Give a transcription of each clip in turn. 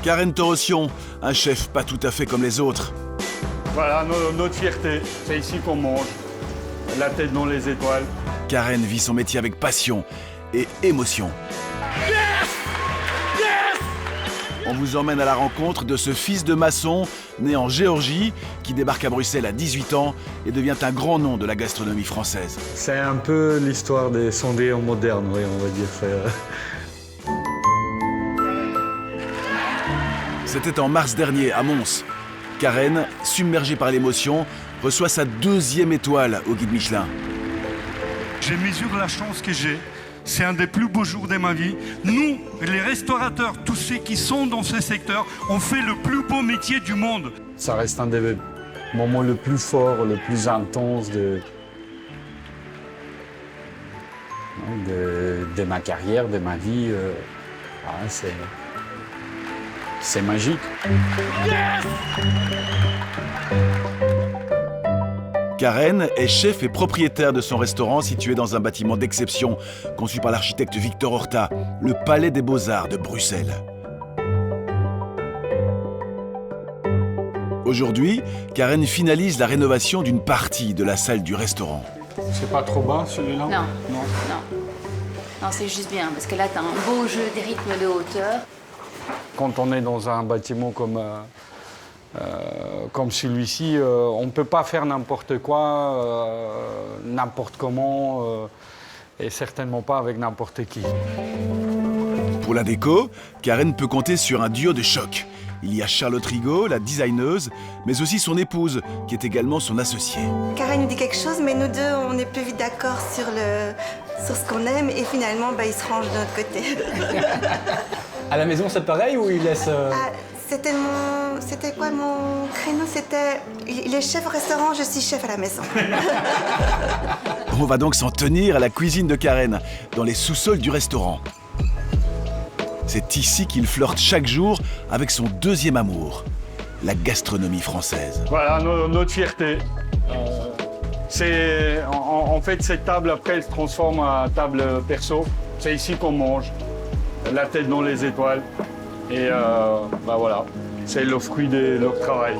Karen Torossian, un chef pas tout à fait comme les autres. Voilà notre fierté, c'est ici qu'on mange, la tête dans les étoiles. Karen vit son métier avec passion et émotion. On vous emmène à la rencontre de ce fils de maçon né en Géorgie qui débarque à Bruxelles à 18 ans et devient un grand nom de la gastronomie française. C'est un peu l'histoire des sondés modernes, oui, on va dire. C'était en mars dernier à Mons. Karen, submergée par l'émotion, reçoit sa 2e étoile au guide Michelin. Je mesure la chance que j'ai. C'est un des plus beaux jours de ma vie. Nous, les restaurateurs, tous ceux qui sont dans ce secteur, on fait le plus beau métier du monde. Ça reste un des moments le plus forts, le plus intense de ma carrière, de ma vie. C'est magique. Yes! Karen est chef et propriétaire de son restaurant situé dans un bâtiment d'exception conçu par l'architecte Victor Horta, le Palais des Beaux-Arts de Bruxelles. Aujourd'hui, Karen finalise la rénovation d'une partie de la salle du restaurant. C'est pas trop bas celui-là? Non. Non, c'est juste bien parce que là, tu as un beau jeu des rythmes de hauteur. Quand on est dans un bâtiment comme celui-ci, on ne peut pas faire n'importe quoi, n'importe comment, et certainement pas avec n'importe qui. Pour la déco, Karen peut compter sur un duo de choc. Il y a Charlotte Rigaud, la designeuse, mais aussi son épouse, qui est également son associée. Karen nous dit quelque chose, mais nous deux, on est plus vite d'accord sur ce qu'on aime, et finalement, il se range de notre côté. À la maison, c'est pareil ou il laisse... C'était quoi mon créneau? Il est chef au restaurant, je suis chef à la maison. On va donc s'en tenir à la cuisine de Karen, dans les sous-sols du restaurant. C'est ici qu'il flirte chaque jour avec son 2e amour, la gastronomie française. Voilà notre fierté. En fait, cette table, après, elle se transforme en table perso. C'est ici qu'on mange, la tête dans les étoiles. Et voilà, c'est le fruit de leur travail.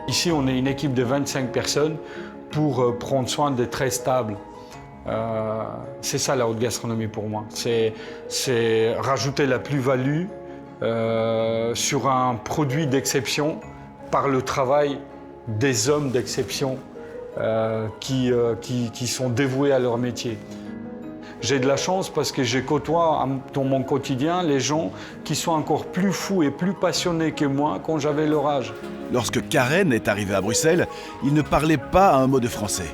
Ici, on est une équipe de 25 personnes pour prendre soin des 13 tables. C'est ça la haute gastronomie pour moi. C'est rajouter la plus-value sur un produit d'exception par le travail des hommes d'exception qui sont dévoués à leur métier. J'ai de la chance parce que je côtoie dans mon quotidien les gens qui sont encore plus fous et plus passionnés que moi quand j'avais leur âge. Lorsque Karen est arrivé à Bruxelles, il ne parlait pas un mot de français.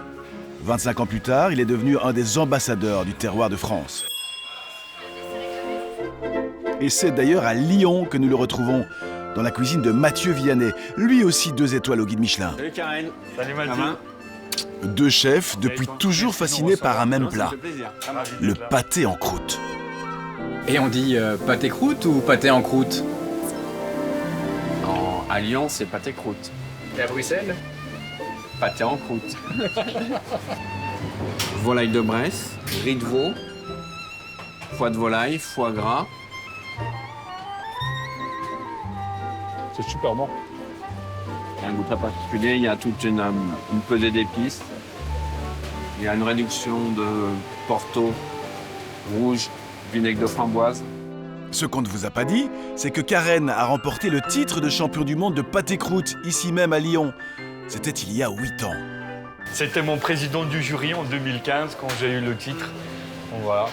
25 ans plus tard, il est devenu un des ambassadeurs du terroir de France. Et c'est d'ailleurs à Lyon que nous le retrouvons, dans la cuisine de Mathieu Vianney, lui aussi 2 étoiles au guide Michelin. Salut Karen. Salut Mathieu. 2 chefs depuis toujours fascinés par un même plat, le pâté en croûte. Et on dit pâté croûte ou pâté en croûte? À Lyon, c'est pâté croûte. Et à Bruxelles? Pâté en croûte. Volaille de Bresse, riz de veau, foie de volaille, foie gras. C'est super bon. Il y a un goût très particulier, il y a toute une pesée d'épices. Il y a une réduction de porto rouge, vinaigre de framboise. Ce qu'on ne vous a pas dit, c'est que Karen a remporté le titre de champion du monde de pâté croûte, ici même à Lyon. C'était il y a 8 ans. C'était mon président du jury en 2015 quand j'ai eu le titre. Donc, voilà.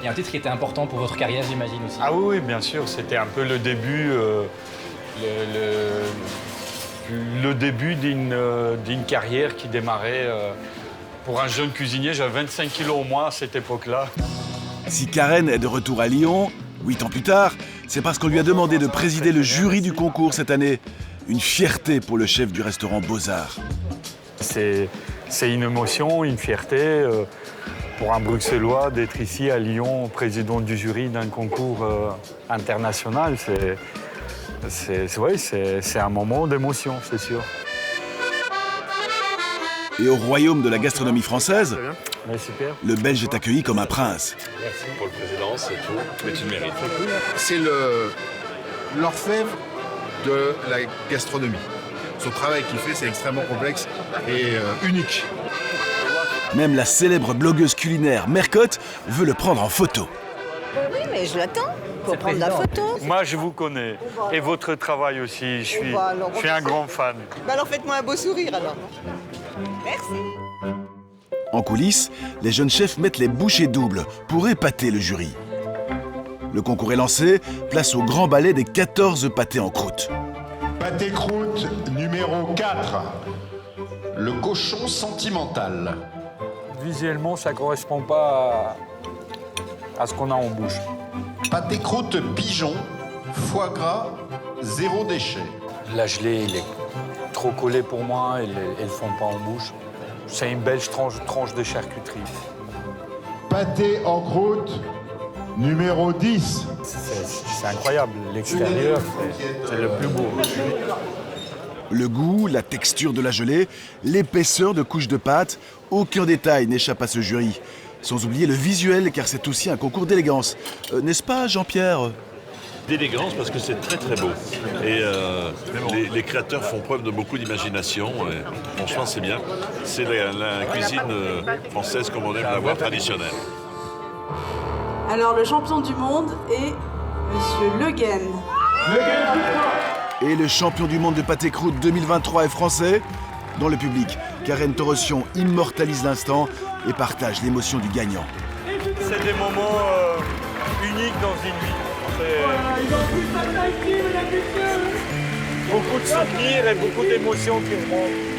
Et un titre qui était important pour votre carrière, j'imagine aussi. Ah oui, bien sûr. C'était un peu le début, le début d'une carrière qui démarrait. Pour un jeune cuisinier, j'avais 25 kilos au moins à cette époque-là. Si Karen est de retour à Lyon, 8 ans plus tard, c'est parce qu'on lui a demandé de présider le jury du concours cette année. Une fierté pour le chef du restaurant Beaux-Arts. C'est une émotion, une fierté pour un Bruxellois d'être ici à Lyon, président du jury d'un concours international. C'est un moment d'émotion, c'est sûr. Et au royaume de la gastronomie française, Ouais, super. Le Belge est accueilli comme un prince. Merci pour le président, c'est tout. Mais tu le mérites. C'est l'orfèvre de la gastronomie. Son travail qu'il fait, c'est extrêmement complexe et unique. Même la célèbre blogueuse culinaire Mercotte veut le prendre en photo. Oui, mais je l'attends pour prendre la photo. Moi, je vous connais. Et votre travail aussi. Je suis un grand fan. Bah alors faites-moi un beau sourire alors. Merci. En coulisses, les jeunes chefs mettent les bouchées doubles pour épater le jury. Le concours est lancé, place au grand balai des 14 pâtés en croûte. Pâté croûte numéro 4. Le cochon sentimental. Visuellement, ça ne correspond pas à ce qu'on a en bouche. Pâté croûte pigeon, foie gras, 0 déchet. La gelée, il est trop collé pour moi, ils ne le font pas en bouche. C'est une belle tranche de charcuterie. Pâté en croûte numéro 10. C'est incroyable, l'extérieur, c'est le plus beau. Le goût, la texture de la gelée, l'épaisseur de couches de pâte, aucun détail n'échappe à ce jury. Sans oublier le visuel, car c'est aussi un concours d'élégance. N'est-ce pas, Jean-Pierre ? D'élégance parce que c'est très très beau. Et les créateurs font preuve de beaucoup d'imagination. Et franchement, c'est bien. C'est la cuisine française comme on aime la voir, traditionnelle. Alors, le champion du monde est Monsieur Le Guen. Et le champion du monde de pâté croûte 2023 est français. Dans le public, Karen Torossian immortalise l'instant et partage l'émotion du gagnant. C'est des moments uniques dans une vie. Beaucoup de souvenirs et beaucoup d'émotions qui remontent.